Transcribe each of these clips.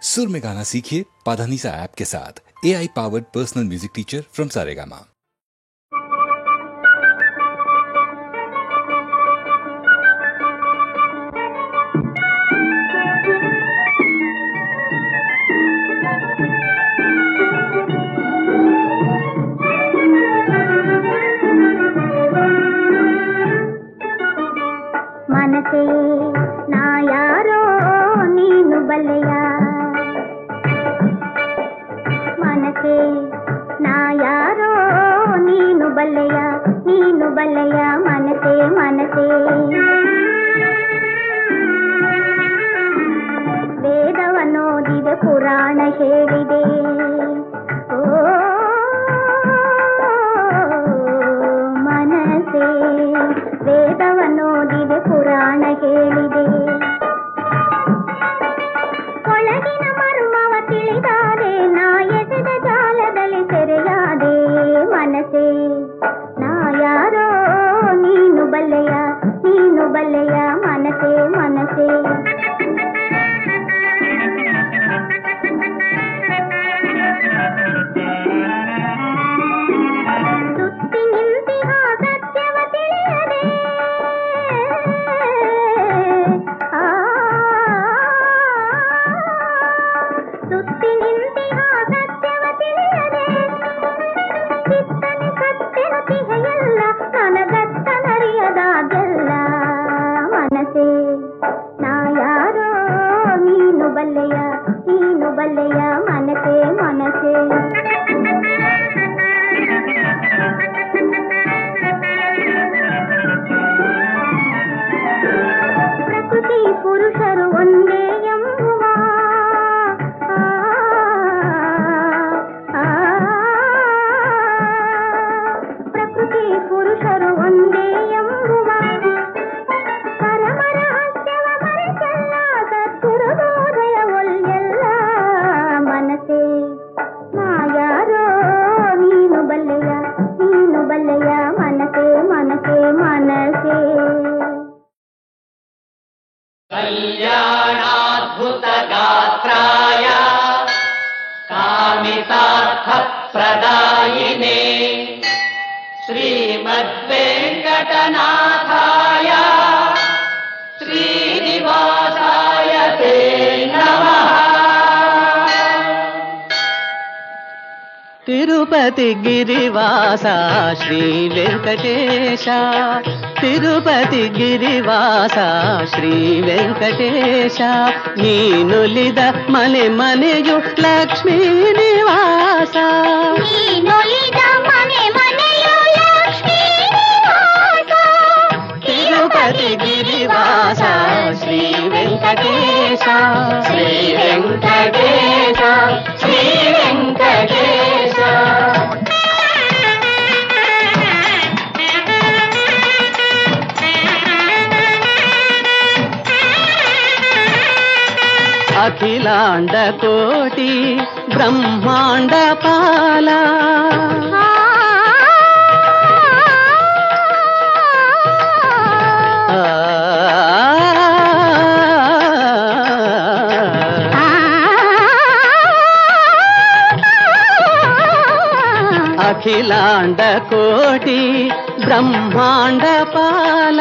सुर में गाना सीखिए पाधानीसा ऐप के साथ। AI powered personal music teacher from Saregama. मनसे ना यारो नीनु बल्लेया, मनसे ना यारो नीनु बल्लेया, नीनु बल्लेया मनसे मनसे। ವೇದವನ್ನೋದಿದೆ ಪುರಾಣ ಹೇಳಿದೆ, ಮನಸೆ ವೇದವನ್ನೋದಿದೆ ಪುರಾಣ ಹೇಳಿದೆ. ಒಳಗಿನ ಮರ್ಮವ ತಿಳಿದಾದೆ, ನಾ ಎಸೆದ ಜಾಲದಲ್ಲಿ ಸೆರೆಯಾದೆ. ಮನಸೆ ನಾ ಯಾರೋ ನೀನು ಬಲ್ಲೆಯ, ನೀನು ಬಲ್ಲೆಯ ಮನಸೆ ಮನಸೆ. ಸುತ್ತಿ ನಿಂತಿಹ ಸತ್ಯವ ತಿಳಿಯದೆ, ಸುತ್ತಿ ನಿಂತಿಹ ಸತ್ಯವ ತಿಳಿಯದೆ, ಚಿತ್ತನೆ ಸತ್ಯನ ತಿಹೆಯಲ್ಲ ನನಗತ್ತನರಿಯದಾಗೆಲ್ಲ. ಮನಸೆ ನಾ ಯಾರೋ ನೀನು ಬಲ್ಲೆಯ, ನೀನು ಬಲ್ಲೆಯ ಮನಸೆ ಮನಸೆ. ಪ್ರಕೃತಿ ಪುರುಷರು ಒಂದೇ ಎಂಬುವ ಪ್ರಕೃತಿ ಪುರುಷರು ಒಂದೇ ಎಂಬುವ ಪರಮರ ಹಸ್ಯವ ಮರೆಸಲ್ಲ, ಸದ್ಗುರುಬೋಧಯ ಒಲ್ಲೆಲ್ಲ. ಮನಸೆ ನಾ ಯಾರೋ ನೀನು ಬಲ್ಲೆಯ, ನೀನು ಬಲ್ಲೆಯ ಮನಸೆ ಮನಸೆ ಮನಸೆ. ಕಲ್ಯಾಣಾದ್ಭುತ ಗಾತ್ರಾಯ ಕಾಮಿತಾರ್ಥ ಪ್ರದಾಯಿನೇ ಶ್ರೀಮದ್ವೆಂಕಟನಾಥಾಯ ಶ್ರೀನಿವಾಸಾಯ ತೇ ನಮಃ. ತಿರುಪತಿ ಗಿರಿವಾಸ ಶ್ರೀ ವೆಂಕಟೇಶ, ತಿರುಪತಿ ಗಿರಿವಾಸ ಶ್ರೀ ವೆಂಕಟೇಶ. ನೀನುಲಿದ ಮನೆ ಮನೆಯು ಲಕ್ಷ್ಮೀ ನಿವಾಸ, ನೀನೊಲಿದ ಮನೆ ಮನೆಯು ಲಕ್ಷ್ಮೀ ನಿವಾಸ. ತಿರುಪತಿ ಗಿರಿವಾಸ ಶ್ರೀ ವೆಂಕಟೇಶ, ಶ್ರೀ ವೆಂಕಟೇಶ, ಶ್ರೀ ವೆಂಕಟೇಶ. ಅಖಿಲಾಂಡ ಕೋಟಿ ಬ್ರಹ್ಮಾಂಡ ಪಾಲ, ಅಖಿಲಾಂಡ ಕೋಟಿ ಬ್ರಹ್ಮಾಂಡ ಪಾಲ.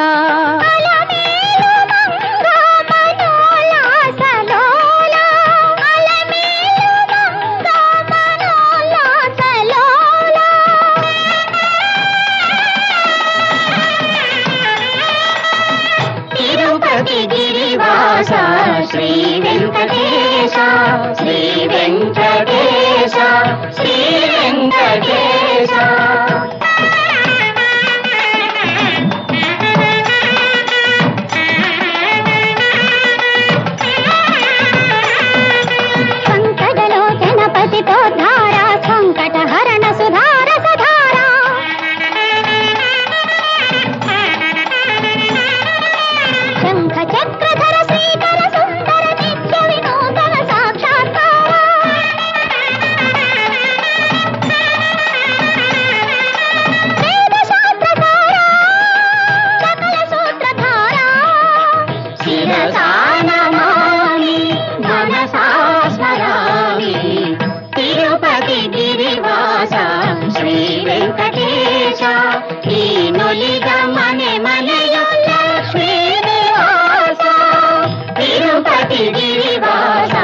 ತಿರುಪತಿ ಗಿರಿವಾಸ ಶ್ರೀ ವೆಂಕಟೇಶ, ಶ್ರೀ ವೆಂಕಟೇಶ, ಶ್ರೀ ವೆಂಕಟೇಶ. ಸಂಕಟಲೋಚನ ಪತಿತೋದ್ಧಾರ, ಸಂಕಟ ಹರಣ ಸುಧಾರ ಸಧಾರ. ಶಂಖ ಚಕ್ರಧರ ಶ್ರೀಕರ ಸುಂದರ ನಿತ್ಯ ವಿನೂತನ ಸಾಕ್ಷಾತ್ಕಾರ. ಧರಾವಿ ತಿರುಪತಿ ಗಿರಿವಾಸ ಶ್ರೀ ವೆಂಕಟೇಶ ಈ ನೊಲಿದ ಮನೆ ಮನೆಯೊಲ್ಲ ಶ್ರೀ ನಿವಾಸ ತಿರುಪತಿ ಗಿರಿವಾಸ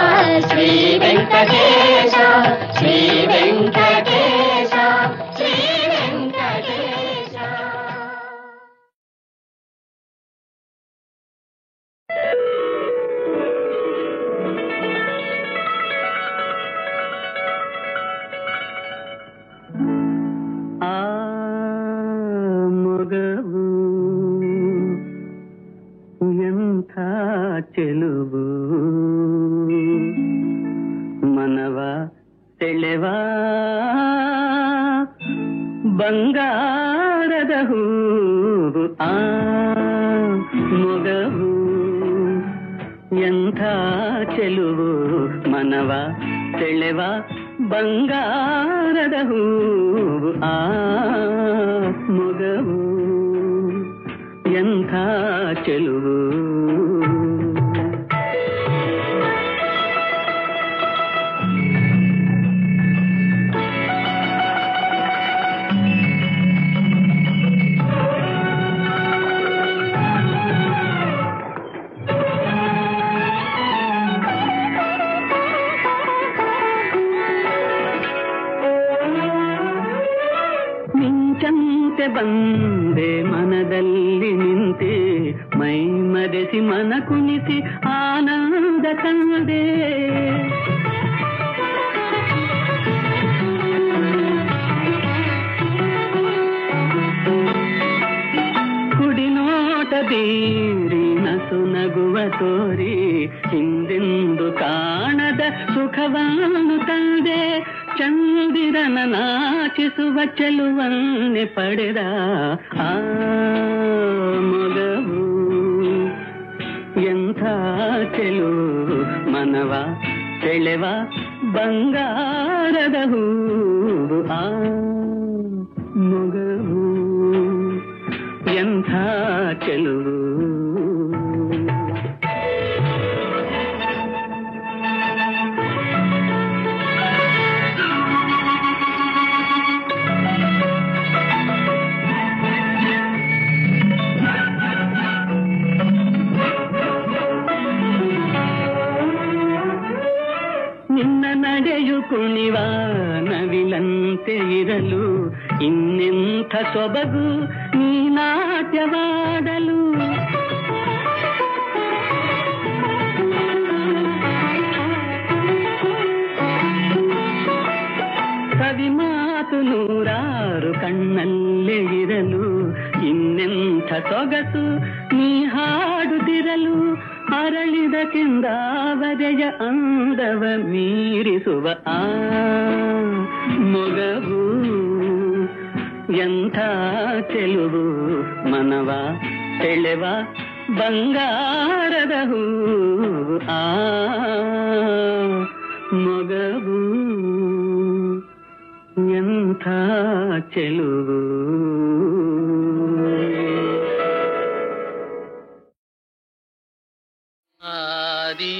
ಶ್ರೀ ವೆಂಕಟೇಶ ಶ್ರೀ ವೆಂಕಟೇಶ ಶ್ರೀ ವೆಂಕಟೇಶ. ಆ ಮೊಗವು ಎಂಥ ಚೆಲುವು ಮನವ ಸೆಳೆವ ಬಂಗಾರದ ಹೂವು ಆ ಮೊಗವು ಎಂಥ ಚೆಲುವು ಮನವ ಸೆಳೆವ ಬಂಗಾರದ ಹೂವು ಆ ಮೊಗವು ಎಂಥ ಚೆಲುವು. ಮಿಂಚಂತೆ ಬಂದೆ ಮನದಲ್ಲಿ ನಿಂತೆ ಮೈ ಮರೆಸಿ ಮನ ಕುಣಿಸಿ ಆನಂದ ಕಂಡೆ ಕುಡಿನೋಟ ಬೀರಿ ನಸು ನಗುವ ತೋರಿ ಹಿಂದೆಂದು ಕಾಣದ ಸುಖವನ್ನು ತಂದೆ ಚಂದಿರನ ನಾಚಿಸುವ ಚೆಲುವನ್ನೆ ಪಡೆದ ಆ ಮೊಗವು ಎಂಥ ಚೆಲುವು ಮನವ ಸೆಳೆವ ಬಂಗಾರದ ಹೂವು ಆ ಮೊಗವು ಎಂಥ ಚೆಲುವು. ನಿನ್ನ ನಡೆಯು ಕುಣಿವ ನವಿಲಂತೆ ಇರಲು ಇನ್ನೆಂಥ ಸೊಬಗು ನೀ ನಾಟ್ಯವಾಡಲು ಕವಿ ಮಾತು ನೂರಾರು ಕಣ್ಣಲ್ಲೇ ಇರಲು ಇನ್ನೆಂಥ ಸೊಗಸು ನೀ ಹಾಡುತ್ತಿರಲು ಅರಳಿದ ಕೆಂದಾವರೆಯ ಅಂದವ ಮೀರಿಸುವ ಆ ಮೊಗವು ಎಂಥ ಚೆಲುವು ಮನವ ಸೆಳೆವ ಬಂಗಾರದ ಹೂವು ಆ ಮೊಗವು ಎಂಥ ಚೆಲುವು. ಆದಿ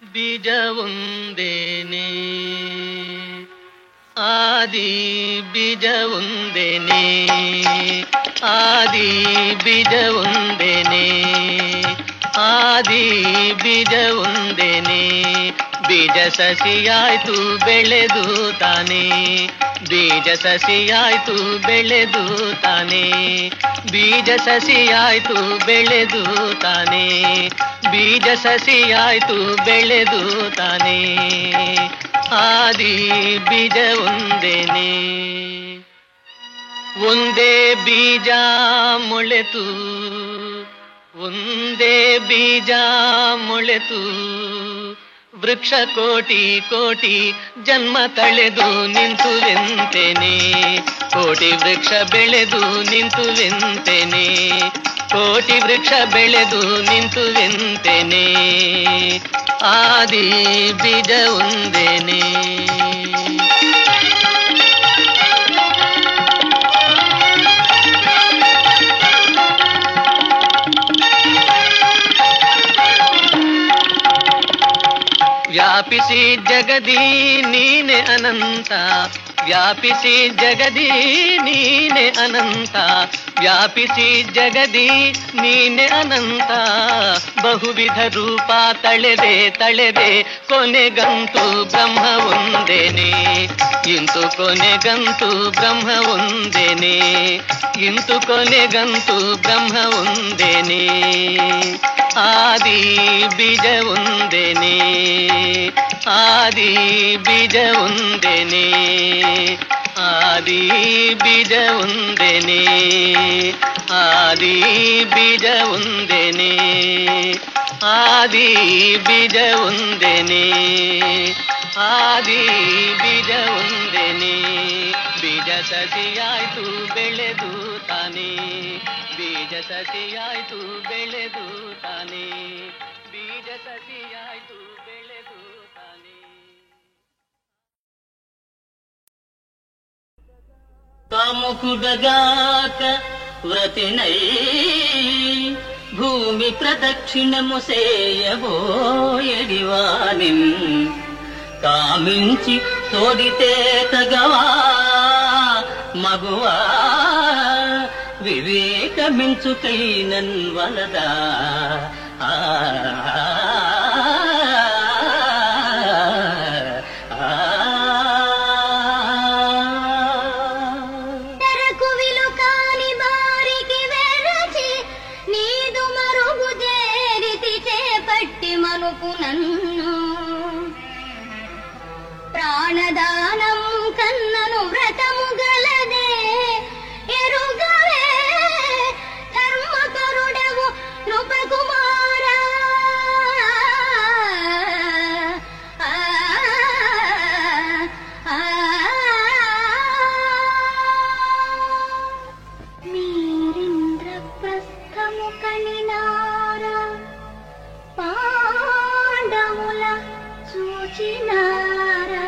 ಬೀಜವೊಂದೇನೆ ಆದಿ ಬೀಜವೊಂದೇನೆ ಆದಿ ಬೀಜವೊಂದೇನೆ ಆದಿ ಬೀಜವೊಂದೇನೆ ಬೀಜ ಸಸಿಯಾಯ್ತು ಬೆಳೆದು ತಾನೆ ಬೀಜ ಸಸಿಯಾಯ್ತು ಬೆಳೆದು ತಾನೆ ಬೀಜ ಸಸಿಯಾಯ್ತು ಬೆಳೆದು ತಾನೆ ಬೀಜ ಸಸಿಯಾಯ್ತು ಬೆಳೆದು ತಾನೆ ಆದಿ ಬೀಜ ಒಂದೇನೆ ಒಂದೇ ಬೀಜ ಮೊಳೆತು ಒಂದೇ ಬೀಜ ಮೊಳೆತು ವೃಕ್ಷ ಕೋಟಿ ಕೋಟಿ ಜನ್ಮ ತಳೆದು ನಿಂತುವೆಂತೇನೆ ಕೋಟಿ ವೃಕ್ಷ ಬೆಳೆದು ನಿಂತುವೆಂತೇನೆ ಕೋಟಿ ವೃಕ್ಷ ಬೆಳೆದು ನಿಂತುವೆಂತೇನೆ ಆದಿ ಬೀಜ ಒಂದೇನೆ ವ್ಯಾಪಿಸಿ ಜಗದಿ ನೀನೆ ಅನಂತ, ವ್ಯಾಪಿಸಿ ಜಗದಿ ನೀನೆ ಅನಂತ, ವ್ಯಾಪಿಸಿ ಜಗದಿ ನೀನೆ ಅನಂತ. ಬಹುವಿಧ ರೂಪ ತಳೆದೆ ತಳೆದೆ ಕೊನೆಗಂತೂ ಬ್ರಹ್ಮ ಒಂದೇನೆ, ಇಂತು ಕೊನೆಗಂತೂ ಬ್ರಹ್ಮ ಒಂದೇನೆ, ಇಂತು ಕೊನೆಗಂತೂ ಬ್ರಹ್ಮ ಒಂದೇನೆ. ಆದಿ ಬೀಜ ಒಂದೇನೆ, ಆದಿ ಬೀಜ ಒಂದೇನೆ, ಆದಿ ಬೀಜ ಒಂದೇನೆ, ಆದಿ ಬೀಜ ಒಂದೇನೆ, ಆದಿ ಬೀಜ ಒಂದೇನೆ, ಆದಿ ಬೀಜ ಒಂದೇನೆ. ಬೀಜ ಸಸಿಯಾಯ್ತು ಬೆಳೆದು ತಾನೇ, ಬೀಜ ಸಸಿಯಾಯ್ತು ಬೆಳೆದು ತಾನೇ, ಬೀಜ ಸಸಿಯಾಯ್ತು ಬೆಳೆದು ತಾನೇ. కాముకుడగాక వ్రతినై భూమి ప్రదక్షిణము సేయబోయడివాని కామించి తోడితే తగవా మగువా వివేకమించుకైనన్ వలదా. ప్రాణదానం కన్నను వ్రతము గలదే ఎరుగవే ధర్మపరుడవు నృపకుమారా. మీరింద్రప్రస్థము కనినారా పాండవుల చూచినారా.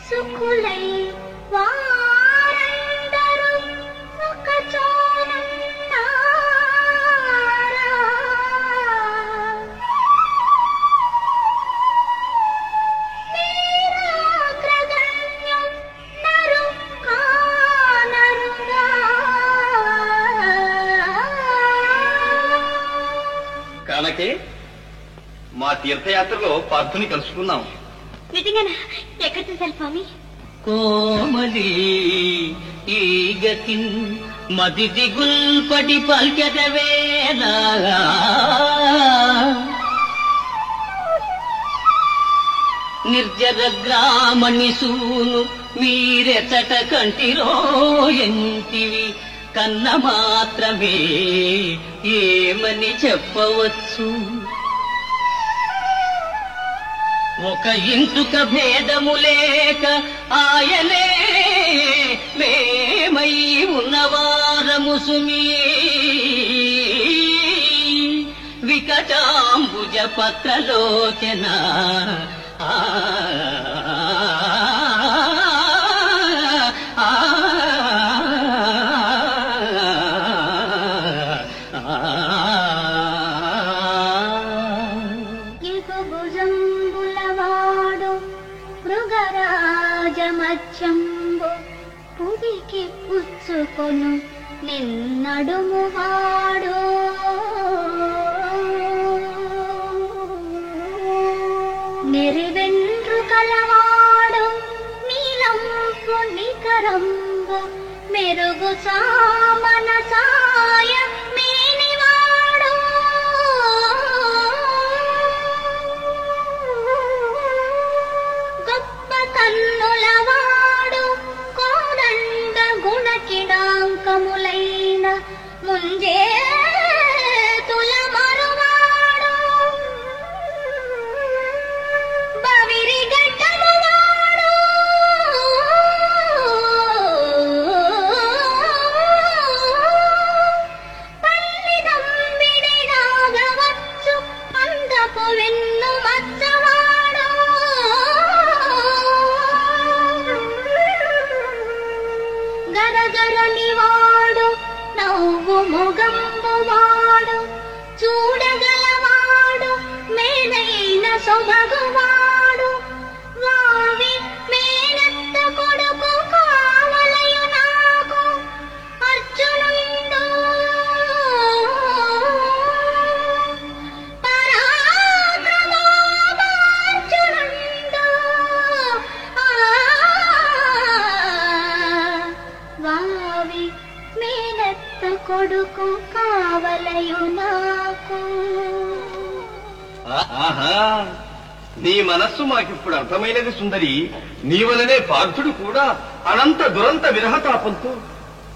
సుకులై వారందరూ ఒక చోనున్నారా. వీరాగ్రగణ్యం నరు కానరుగా. కానకే మా తీర్థయాత్రలో పార్థుని కలుసుకున్నాం. నిజంగానా? ఎక్కడ చూశారు స్వామి? కోమలి ఈ గతిన్ మది దిగుల్పడి పల్కెదవేలా. నిర్జర గ్రామణి సూను మీరెచట కంటిరో ఎంటివి కన్న మాత్రమే ఏమని చెప్పవచ్చు. ఒక ఇంటుక భేదము లేక ఆయనే మేమై ఉన్నవారము సుమీ. వికటాంబుజ పత్రలోచన మృగరాజమచ్చంబు పుడికి పుచ్చుకొను నిన్నడుమువాడు. నెరివెండ్రు కలవాడు నీలంపు నికరంబు మెరుగు సామన సాయ మేనివాడు. గొప్ప కన్నులవాడు కోదండ గుణకిడాంకములైన ముంజే తులమరువాడు. బవిరి గడ్డమువాడు పల్లిదంబిడిగాగవచ్చు అందపు వెన్ను మచ్చవాడు. గరగరనివాడు నవ్వు మొగంబువాడు చూడగల సొబగువాడు వావి మేనత్త కొడుకు కావలయు నాకు అర్జునుండు పరాక్రమోపార్జునుండు వావి మేనత్త కొడుకు కావలయు నాకు. ఆహా, నీ మనస్సు మాకిప్పుడు అర్థమైనది సుందరి. నీ వలనే పార్థుడు కూడా అనంత దురంత విరహతాపంతో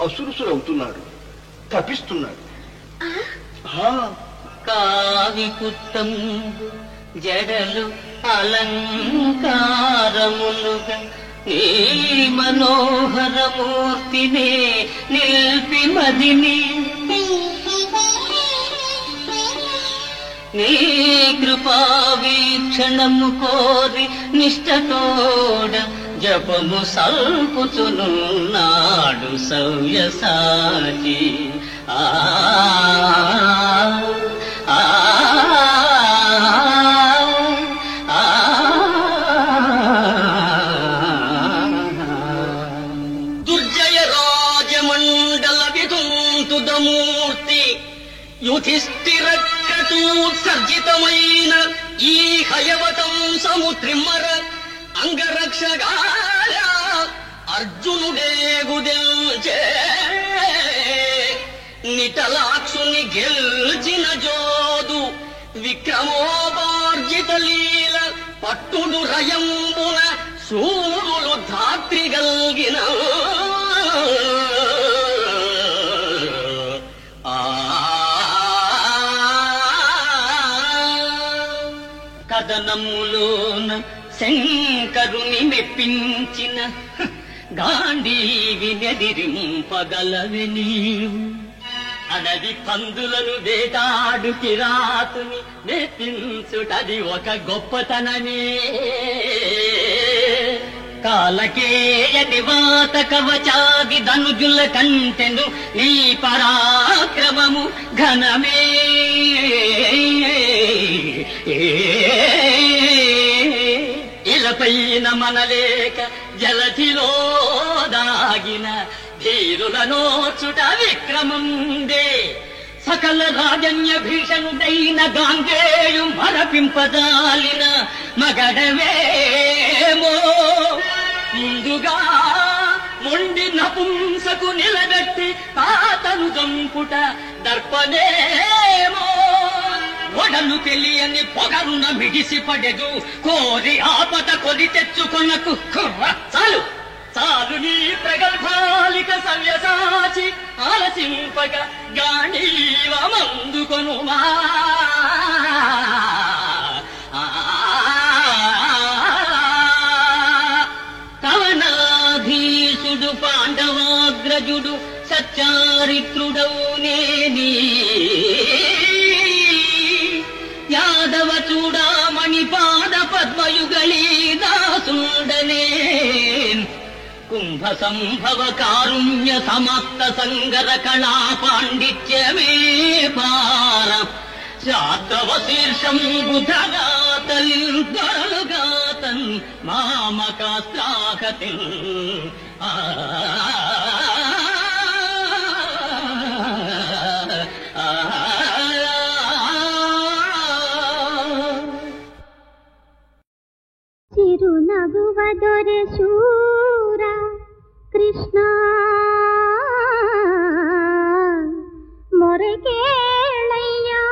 అసురుసురవుతున్నాడు, తపిస్తున్నాడు. కావి కుట్టం జడలు అలంకారములుగా నీ మనోహరమూర్తినే నిల్పి మదిని నీ కృపా వీక్షణము కోరి నిష్టతోడ జపము సల్పుచునున్నాడు సవ్యసాచి. ఆ ఆ దుర్జయ రాజమండల విధుంతుదమూర్తి యుధిష్ఠిర సర్జితమైన ఈ హయవతం సముద్రిమ్మర అంగరక్షగా అర్జునుడేగుదెల్చే నిటలాక్షుని గెల్చిన జోదు విక్రమోపార్జిత లీల పట్టుడు రయంబున సూరులు ధాత్రిగల్గిన కథనములోన శంకరుని మెప్పించిన గాంధీవి నెదిరింపగలవి నీవు. అడవి పందులను వేటాడు కిరాతుని మెప్పించుటది ఒక గొప్పతనమే. కాలకేయ నివాత కవచాది ధనుజుల కంటెను నీ పరాక్రమము ఘనమే. ఇలపైన మనలేక జలధిలో దాగిన ధీరుల నోచుట విక్రమందే. సకల రాజన్య భీషణుడైన గాంగేయు మరపింపదాలిన మగడవేమో. ముందుగా మొండి నపుంసకు నిలబెట్టి తాతను చంపుట దర్పనేమో. ఒడలు తెలియని పొగరున మిడిసి పడెదు కోరి ఆపద కొని తెచ్చుకొనకు. చాలు చాలు నీ ప్రగల్భాలిక సవ్యసాచి ఆలసింపక గాంధీవమందుకొనుమా. కవనాధీశుడు పాండవాగ్రజుడు సచ్చారిత్రుడౌనేని యాదవ చూడామణి పాద పద్మయుగళీ దాసుండనే. కుంభ సంభవ కారుణ్య సమాప్త సంగర కళా పాండిత్యమే పార శాతవ శీర్షం బుధగాతన్ మామకాస్త్రాహతి. చిరునగువ దొరె శూర కృష్ణ మొరకేళయ్యా.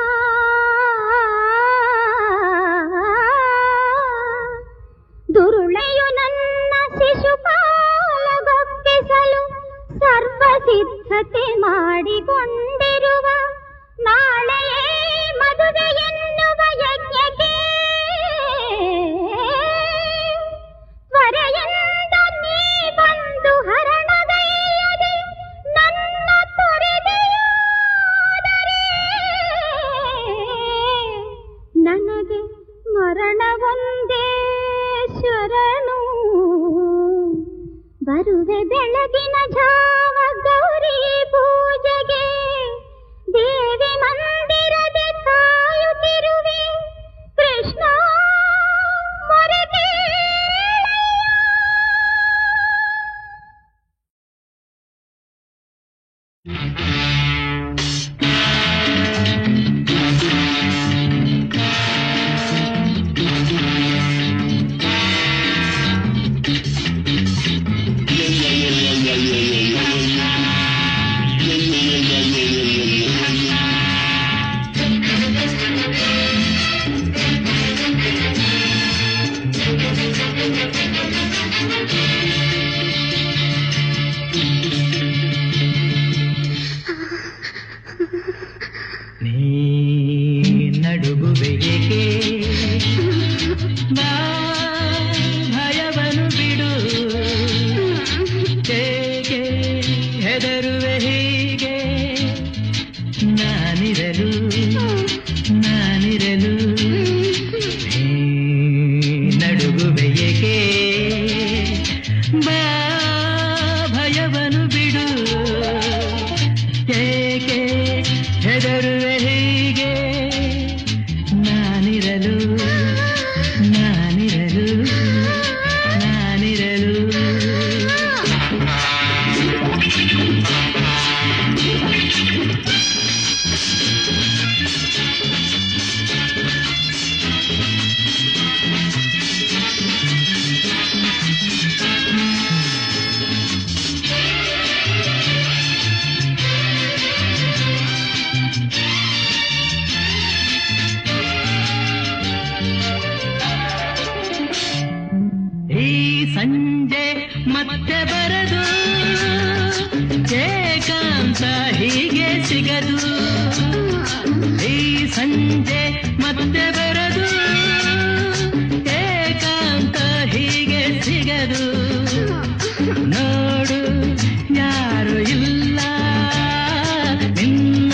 ದುರುಳೆಯು ನನ್ನ ಶಿಶುಪಾಲ ಗೊಪ್ಪಿಸಲು ಸರ್ವಸಿದ್ಧತೆ ಮಾಡಿಕೊಂಡಿರುವ ನಾಳೆಯೇ ಮದುವೆ ಎನ್ನುವ ಯಜ್ಞಕ್ಕೆ ತ್ವರೆಯಿಂದ ನಡುಗುವೆ ಏಕೆ ಬಾ ಭಯವನ್ನು ಬಿಡು ಏಕೆ ಹೆದರುವೆ ಹೀಗೆ ನಾನಿರಲು ನಡುಗುವೆ ಏಕೆ ಬಾ ಭಯವನ್ನು ಬಿಡು ಏಕೆ ಹೆದರುವೆ ಹೀಗೆ ನಾನಿರಲು ಸಂಜೆ ಮತ್ತೆ ಬರದು ಏಕಾಂತ ಹೀಗೆ ಸಿಗದು ಈ ಸಂಜೆ ಮತ್ತೆ ಬರದು ಏಕಾಂತ ಹೀಗೆ ಸಿಗದು ನೋಡು ಯಾರು ಇಲ್ಲ ನಿನ್ನ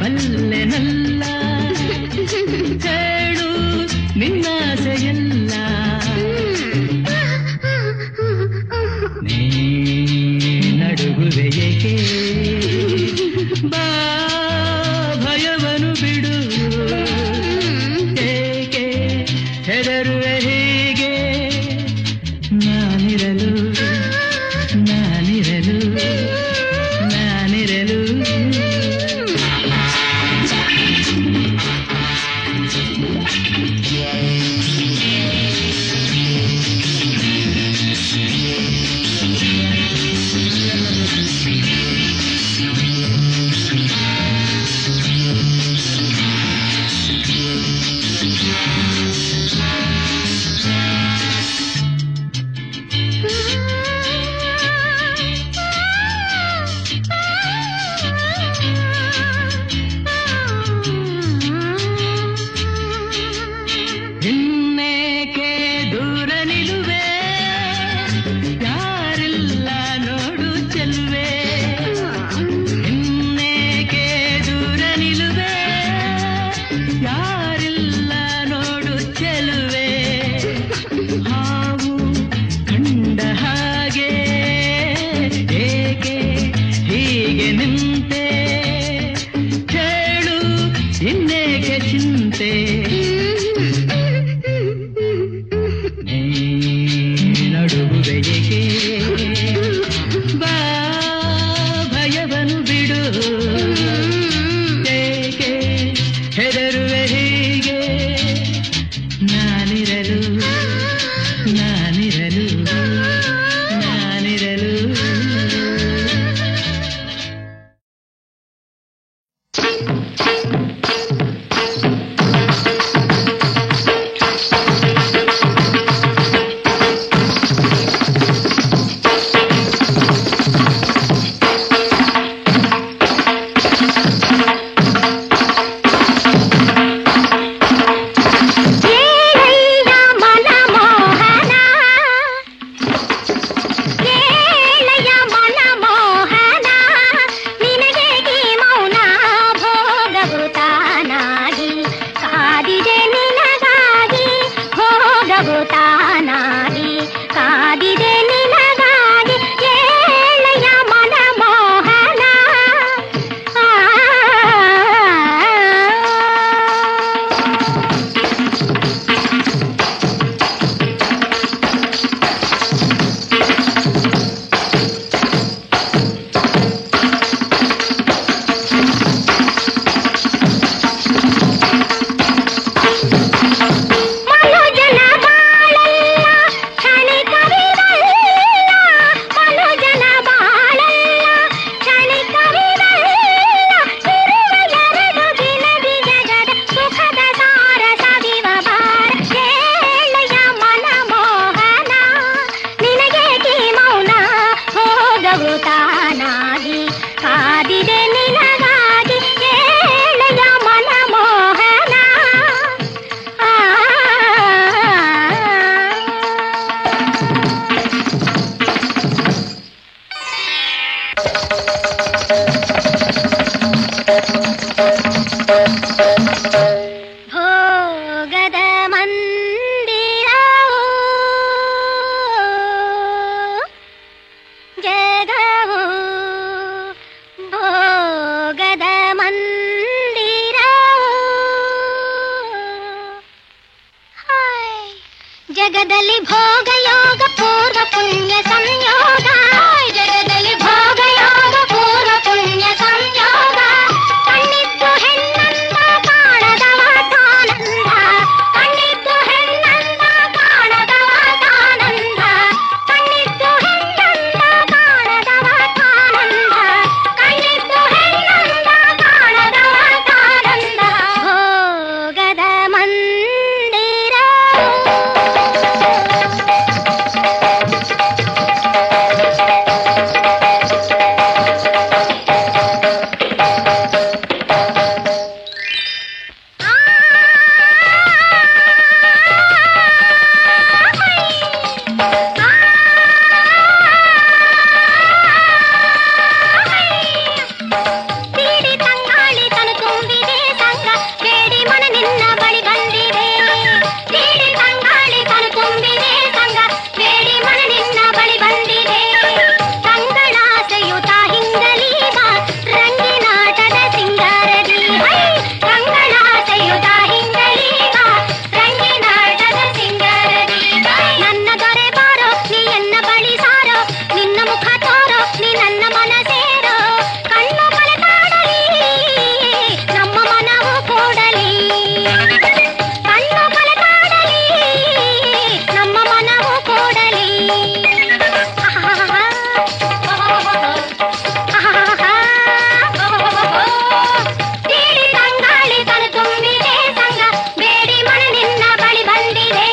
ಬಲ್ಲೆನಲ್ಲ ಹೇಳು ನಿನ್ನಾಸೆಯಲ್ಲ ನಡುಗುವೆ ಏಕೆ ಬಾ ಭಯವನ್ನು ಬಿಡು ಜಗದಲ್ಲಿ ಭೋಗ ಯೋಗ ಪೂರ್ವ ಪುಣ್ಯ ಸಂಯೋಗ, ಜಗದಲ್ಲಿ ಭೋಗ ಯೋಗ ಪೂರ್ವ ಪುಣ್ಯ ಸಂಯೋಗ. ಕಣ್ಣಿದ್ದು ಹೆಣ್ಣಂದ ಕಾಣದವ ತಾನಂದ, ಕಣ್ಣಿದ್ದು ಹೆಣ್ಣಂದ ಕಾಣದವ ತಾನಂದ, ಕಣ್ಣಿದ್ದು ಹೆಣ್ಣಂದ ಕಾಣದವ ತಾನಂದ, ಕಣ್ಣಿದ್ದು ಹೆಣ್ಣಂದ ಕಾಣದವ ತಾನಂದ. ಭೋಗದ ಮಂದಿರ ಬೀಡಿ ತಂಗಾಳಿ ತನು ತುಂಬಿದೆ ಸಂಗ, ಬೇಡಿ ಮನ ನಿನ್ನ ಬಳಿ ಬಂದಿದೆ. ಬೀಡಿ ತಂಗಾಳಿ ತನು ತುಂಬಿದೆ ಸಂಗ, ಬೇಡಿ ಮನ ನಿನ್ನ ಬಳಿ ಬಂದಿದೆ. ತಂಗಳಾಸೆಯುತ ಹಿಂಗಲಿ ಬಾ ರಂಗಿನಾಟದ ಸಿಂಗಾರದಿ, ತಂಗಳಾಸೆಯುತ ಹಿಂಗಲಿ ಬಾ ರಂಗಿನಾಟದ ಸಿಂಗಾರದಿ. ನನ್ನ ದೊರೆ ಬಾರೋ ನೀ ಎನ್ನ ಬಳಿ ಸಾರೋ, ನಿನ್ನ ಮುಖ ತೋರೋ ನೀ ನನ್ನ ಮನ ಸೇರೋ. ಕಣ್ಣು ಬಲೆ ಕಾಡಲಿ ನಮ್ಮ ಮನವು ಕೂಡಲಿ, ಕಣ್ಣು ಬಲೆ ಕಾಡಲಿ ನಮ್ಮ ಮನವು ಕೂಡಲಿ. ಬೀಡಿ ತಂಗಾಳಿ ತನು ತುಂಬಿದೆ ಸಂಗ, ಬೇಡಿ ಮನ ನಿನ್ನ ಬಳಿ ಬಂದಿದೆ.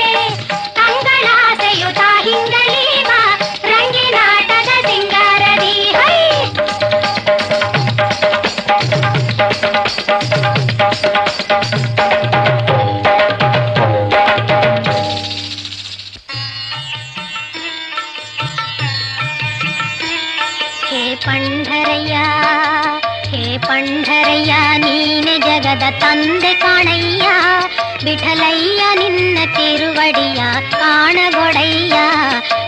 ತಂಗಳಾಸೆಯುತ ಹಿಂಗಲಿ ಬಾ ರಂಗಿನಾಟದ ಸಿಂಗಾರದಿ. ಹೇ ಪಂಢರಯ್ಯ, ಹೇ ಪಂಢರಯ್ಯ ನೀನೆ ಜಗದ ತಂದೆ ಕಾಣಯ್ಯ. ವಿಠಲಯ್ಯ ನಿನ್ನ ತಿರುವಡಿಯ ಕಾಣಗೊಡಯ್ಯ.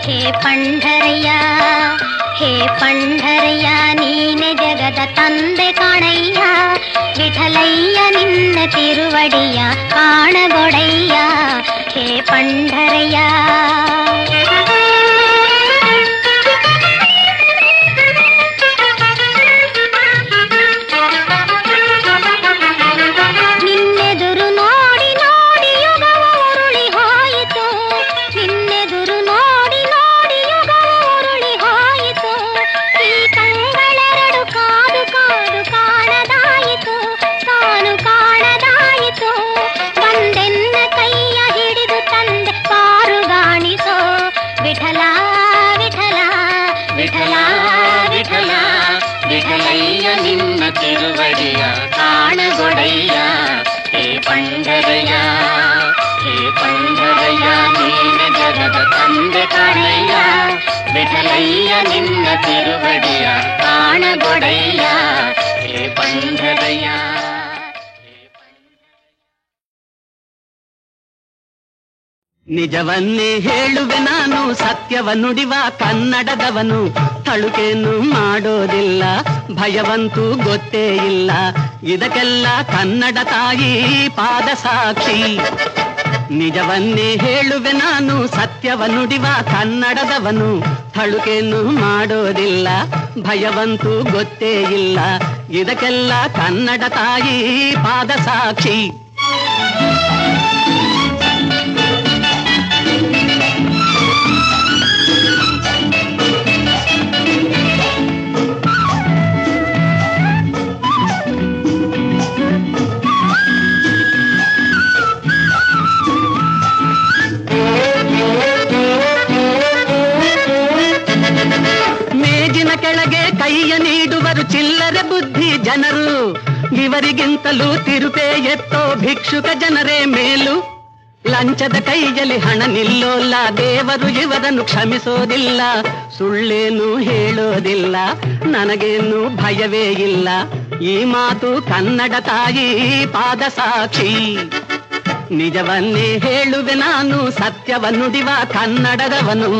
ಹೇ ಪಂಢರಯ್ಯ, ಹೇ ಪಂಢರಯ್ಯ ನೀನೆ ಜಗದ ತಂದೆ ಕಾಣಯ್ಯ. ವಿಠಲಯ್ಯ ನಿನ್ನ ತಿರುವಡಿಯ ಕಾಣಗೊಡಯ್ಯ. ಹೇ ಪಂಢರಯ್ಯ. ನಿನ್ನೆದುರು ನೋಡಿ ನೋಡಿ ಯುಗವು ಉರುಳಿ ಹೋಯಿತು, ನಿನ್ನೆದುರು ನೋಡಿ ನೋಡಿ ಯುಗವು ಉರುಳಿ ಹೋಯಿತು. ಈ ಕಂಗಳೆರಡು ಕಾದು ಕಾದು ಕಾಣದಾಯಿತು, ತಾನು ಕಾಣದಾಯಿತು. ಬಂದೆನ್ನ ಕೈಯ ಹಿಡಿದು ತಂದೆ ಪಾರುಗಾಣಿಸೋ. ವಿಠಲ ವಿಠಲ ವಿಠಲ ವಿಠಲ, ವಿಠಲಯ್ಯ ನಿನ್ನ ತಿರುವಡಿಯ ಕಾಣಗೊಡಯ್ಯ. ಹೇ ಪಂಢರಯ್ಯ, ಹೇ ಪಂಢರಯ್ಯ ನೀನೆ ಜಗದ ತಂದೆ ಕಾಣಯ್ಯ. ವಿಠಲಯ್ಯ ನಿನ್ನ ತಿರುವಡಿಯ ಕಾಣಗೊಡಯ್ಯ. ಹೇ ಪಂಢರಯ್ಯ. ನಿಜವನ್ನೇ ಹೇಳುವೆ ನಾನು, ಸತ್ಯವ ನುಡಿವ ಕನ್ನಡದವನು. ತಳುಕೇನು ಮಾಡೋದಿಲ್ಲ, ಭಯವಂತೂ ಗೊತ್ತೇ ಇಲ್ಲ. ಇದಕ್ಕೆಲ್ಲ ಕನ್ನಡ ತಾಯಿ ಪಾದ ಸಾಕ್ಷಿ. ನಿಜವನ್ನೇ ಹೇಳುವೆ ನಾನು, ಸತ್ಯವ ನುಡಿವ ಕನ್ನಡದವನು. ತಳುಕೇನು ಮಾಡೋದಿಲ್ಲ, ಭಯವಂತೂ ಗೊತ್ತೇ ಇಲ್ಲ. ಇದಕ್ಕೆಲ್ಲ ಕನ್ನಡ ತಾಯಿ ಪಾದ ಸಾಕ್ಷಿ. ಮೇಜಿನ ಕೆಳಗೆ ಕೈಯ ನೀಡುವರು ಚಿಲ್ಲರೆ ಬುದ್ಧಿ ಜನರು. ಇವರಿಗಿಂತಲೂ ತಿರುಪೆ ಎತ್ತೋ ಭಿಕ್ಷುಕ ಜನರೇ ಮೇಲು. ಲಂಚದ ಕೈಯಲ್ಲಿ ಹಣ ನಿಲ್ಲೋಲ್ಲ, ದೇವರು ಇವರನ್ನು ಕ್ಷಮಿಸೋದಿಲ್ಲ. ಸುಳ್ಳೇನು ಹೇಳೋದಿಲ್ಲ, ನನಗೇನು ಭಯವೇ ಇಲ್ಲ. ಈ ಮಾತು ಕನ್ನಡ ತಾಯಿ ಪಾದ ಸಾಕ್ಷಿ. ನಿಜವನ್ನೇ ಹೇಳುವೆ ನಾನು, ಸತ್ಯವ ನುಡಿವ ಕನ್ನಡದವನು.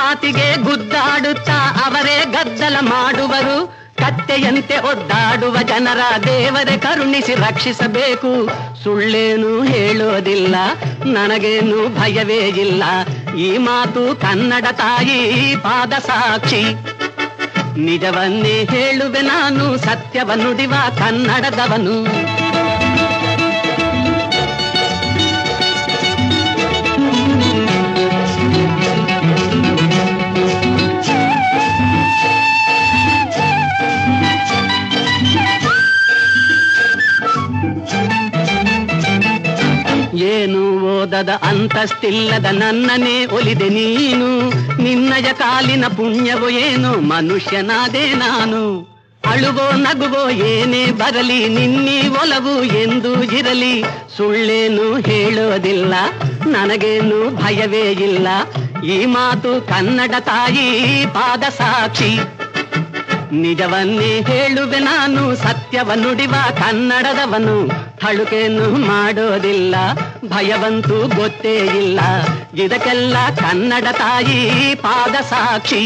ಮಾತಿಗೆ ಗುದ್ದಾಡುತ್ತಾ ಅವರೇ ಗದ್ದಲ ಮಾಡುವರು. ಕತ್ತೆಯಂತೆ ಒದ್ದಾಡುವ ಜನರ ದೇವರೇ ಕರುಣಿಸಿ ರಕ್ಷಿಸಬೇಕು. ಸುಳ್ಳೇನು ಹೇಳೋದಿಲ್ಲ, ನನಗೇನು ಭಯವೇ ಇಲ್ಲ. ಈ ಮಾತು ಕನ್ನಡ ತಾಯಿ ಪಾದ ಸಾಕ್ಷಿ. ನಿಜವನ್ನೇ ಹೇಳುವೆ ನಾನು, ಸತ್ಯವ ನುಡಿವ ಕನ್ನಡದವನು. ಏನು ಓದದ ಅಂತಸ್ತಿಲ್ಲದ ನನ್ನನೇ ಒಲಿದೆ ನೀನು. ನಿನ್ನಯ ಕಾಲಿನ ಪುಣ್ಯವೋ ಏನು ಮನುಷ್ಯನಾದೆ ನಾನು. ಅಳುವೋ ನಗುವೋ ಏನೇ ಬರಲಿ ನಿನ್ನೀ ಒಲವು ಎಂದು ಇರಲಿ. ಸುಳ್ಳೇನು ಹೇಳೋದಿಲ್ಲ, ನನಗೇನು ಭಯವೇ ಇಲ್ಲ. ಈ ಮಾತು ಕನ್ನಡ ತಾಯಿ ಪಾದ ಸಾಕ್ಷಿ. ನಿಜವನ್ನೇ ಹೇಳುವೆ ನಾನು, ಸತ್ಯವ ನುಡಿವ ಕನ್ನಡದವನು. ತಳುಕೇನು ಮಾಡೋದಿಲ್ಲ, ಭಯವಂತೂ ಗೊತ್ತೇ ಇಲ್ಲ. ಇದಕ್ಕೆಲ್ಲ ಕನ್ನಡ ತಾಯಿ ಪಾದ ಸಾಕ್ಷಿ.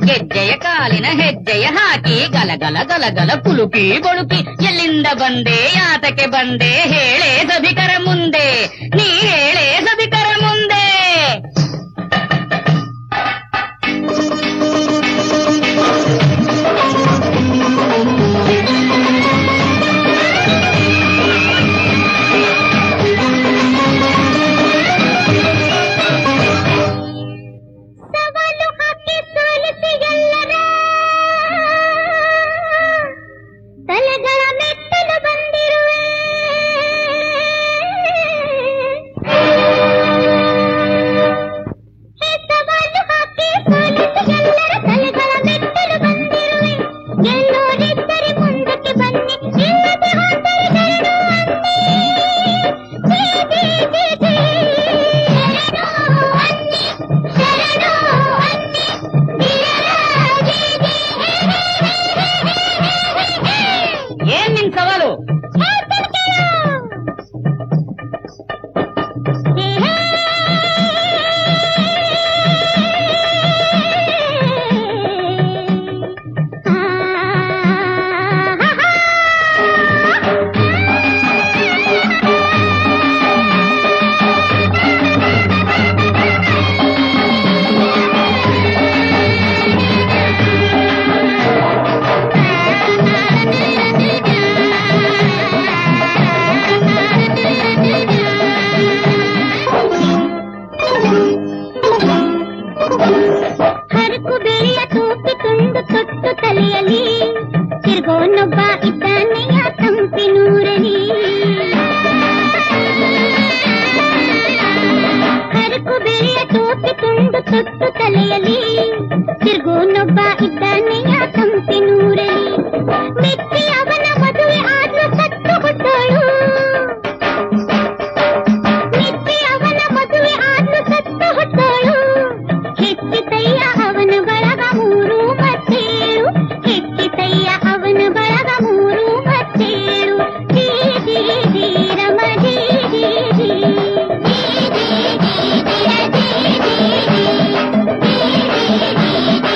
ಗೆಜ್ಜೆಯ ಕಾಲಿನ ಹೆಜ್ಜೆಯ ಹಾಕಿ ಗಲಗಲ ಗಲಗಲ ಕುಲುಕಿ ಬಳುಕಿ ಎಲ್ಲಿಂದ ಬಂದೆ ಯಾತಕ್ಕೆ ಬಂದೆ ಹೇಳೆ ಸಭಿಕರ ಮುಂದೆ, ನೀ ಹೇಳೆ ಸಭಿಕರ ಮುಂದೆ.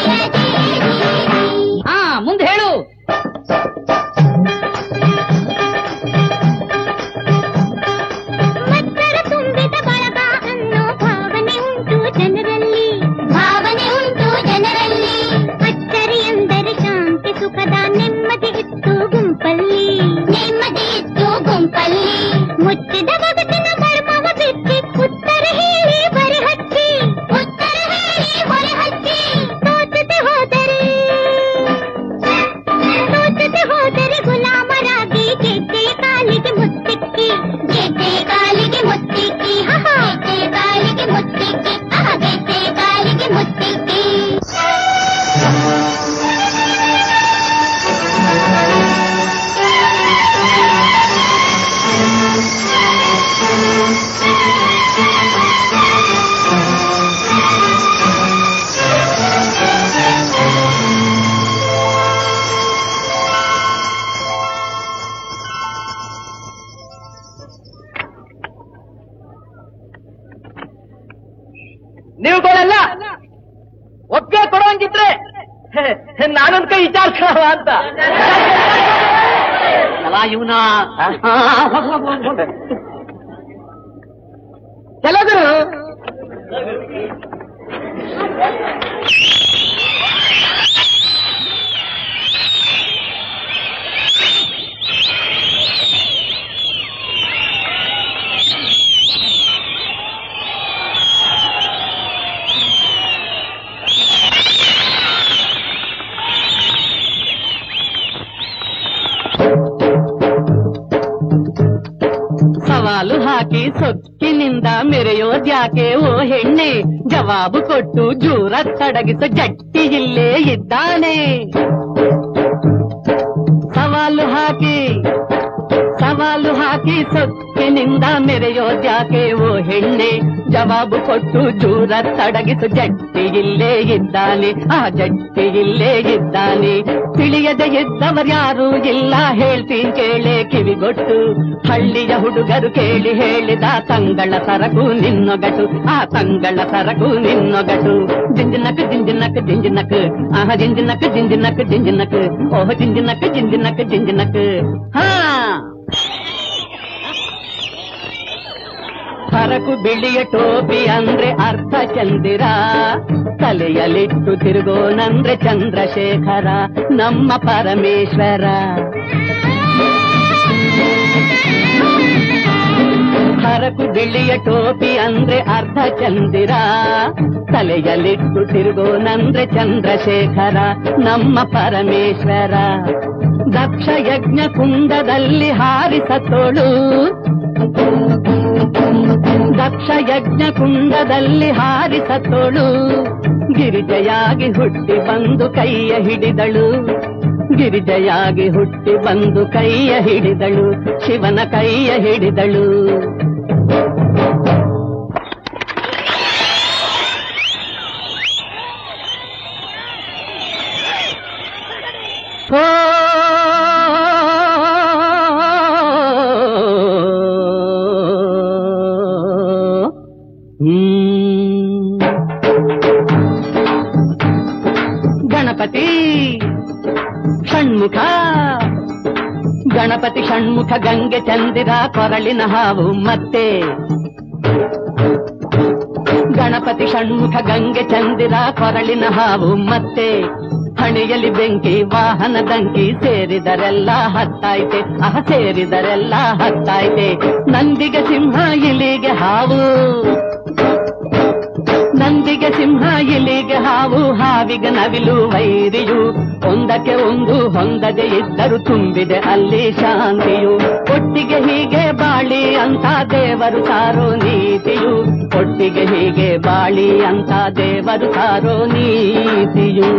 Yeah. ನೀವುಗಳೆಲ್ಲ ಒಪ್ಪಿಗೆ ಕೊಡುವಂಗಿದ್ರೆ ನಾನೊಂದ್ ಕೈ ವಿಚಾರಿಸೋಣ ಅಂತ ಇವನ ಕೆಲವರು ಸವಾಲು ಹಾಕಿ ಸೊಕ್ಕಿನಿಂದ ಮೆರೆಯೋದ್ಯಾಕೆ ಓ ಹೆಣ್ಣೆ, ಜವಾಬು ಕೊಟ್ಟು ಜೂರ ತಡಗಿಸ ಜಟ್ಟಿ ಇಲ್ಲೇ ಇದ್ದಾನೆ. ಸವಾಲು ಹಾಕಿ ಸೊಕ್ಕಿನಿಂದ ಮೆರೆಯೋದ್ಯಾಕೆ ಓ ಹೆಣ್ಣೆ, ಜವಾಬು ಕೊಟ್ಟು ಜೂರ ತಡಗಿಸು ಜಟ್ಟಿ ಇಲ್ಲೇ ಇದ್ದಾನೆ. ಆ ಜಟ್ಟಿ ಇಲ್ಲೇ ಇದ್ದಾನೆ. ತಿಳಿಯದೆ ಇದ್ದವರ್ಯಾರೂ ಇಲ್ಲ, ಹೇಳ್ತೀನಿ ಕೇಳೆ ಕಿವಿಗೊಟ್ಟು. ಹಳ್ಳಿಯ ಹುಡುಗರು ಕೇಳಿ ಹೇಳಿದ ತಂಗಳ ಸರಕು ನಿನ್ನೊಗಟು, ಆ ತಂಗಳ ಸರಕು ನಿನ್ನೊಗಟು. ಜಿಂಜಿನಕ್ ಜಿಂಜಿನಕ್ ಜಿಂಜಿನಕ್, ಆಹ ಜಿಂಜಿನಕ್ ಜಿಂಜಿನಕ್ ಜಿಂಜಿನಕ್, ಓಹ ಜಿಂಜಿನಕ್ ಜಿಂಜಿನಕ್ ಜಿಂಜಿನಕ್. ಹಾ ಸರಕು ಬಿಳಿಯ ಟೋಪಿ ಅಂದ್ರೆ ಅರ್ಥ ಚಂದಿರ, ತಲೆಯಲ್ಲಿಟ್ಟು ತಿರುಗೋನಂದ್ರೆ ಚಂದ್ರಶೇಖರ ನಮ್ಮ ಪರಮೇಶ್ವರ. ಸರಕು ಬಿಳಿಯ ಟೋಪಿ ಅಂದ್ರೆ ಅರ್ಧ ಚಂದಿರ, ತಲೆಯಲ್ಲಿಟ್ಟು ತಿರುಗೋನಂದ್ರೆ ಚಂದ್ರಶೇಖರ ನಮ್ಮ ಪರಮೇಶ್ವರ. ದಕ್ಷ ಯಜ್ಞ ಕುಂಡದಲ್ಲಿ ಹಾರಿಸತೋಳು, ದಕ್ಷ ಯಜ್ಞ ಕುಂಡದಲ್ಲಿ ಹಾರಿಸತೋಳು. ಗಿರಿಜೆಯಾಗಿ ಹುಟ್ಟಿ ಬಂದು ಕೈಯ ಹಿಡಿದಳು, ಗಿರಿಜೆಯಾಗಿ ಹುಟ್ಟಿ ಬಂದು ಕೈಯ ಹಿಡಿದಳು, ಶಿವನ ಕೈಯ ಹಿಡಿದಳು. ಗಣಪತಿ ಷಣ್ಮುಖ, ಗಣಪತಿ ಷಣ್ಮುಖ ಗಂಗೆ ಚಂದಿರ ಕೊರಳಿನ ಹಾವು ಮತ್ತೆ. ಗಣಪತಿ ಷಣ್ಮುಖ ಗಂಗೆ ಚಂದಿರ ಕೊರಳಿನ ಹಾವು ಮತ್ತೆ. ಹಣೆಯಲ್ಲಿ ಬೆಂಕಿ ವಾಹನ ದಂಕಿ, ಸೇರಿದರೆಲ್ಲ ಹತ್ತಾಯ್ತೆ, ಸೇರಿದರೆಲ್ಲ ಹತ್ತಾಯ್ತೆ. ನಂದಿಗೆ ಸಿಂಹ ಇಲಿಗೆ ಹಾವು, ನಂದಿಗೆ ಸಿಂಹ ಇಲಿಗೆ ಹಾವು, ಹಾವಿಗೆ ನವಿಲು ವೈರಿಯು. ಒಂದಕ್ಕೆ ಒಂದು ಹೊಂದದೆ ಇದ್ದರೂ ತುಂಬಿದೆ ಅಲ್ಲಿ ಶಾಂತಿಯು. ಒಟ್ಟಿಗೆ ಹೀಗೆ ಬಾಳಿ ಅಂತ ದೇವರು ಸಾರೋ ನೀತಿಯು, ಒಟ್ಟಿಗೆ ಹೀಗೆ ಬಾಳಿ ಅಂತ ದೇವರು ಸಾರೋ ನೀತಿಯು.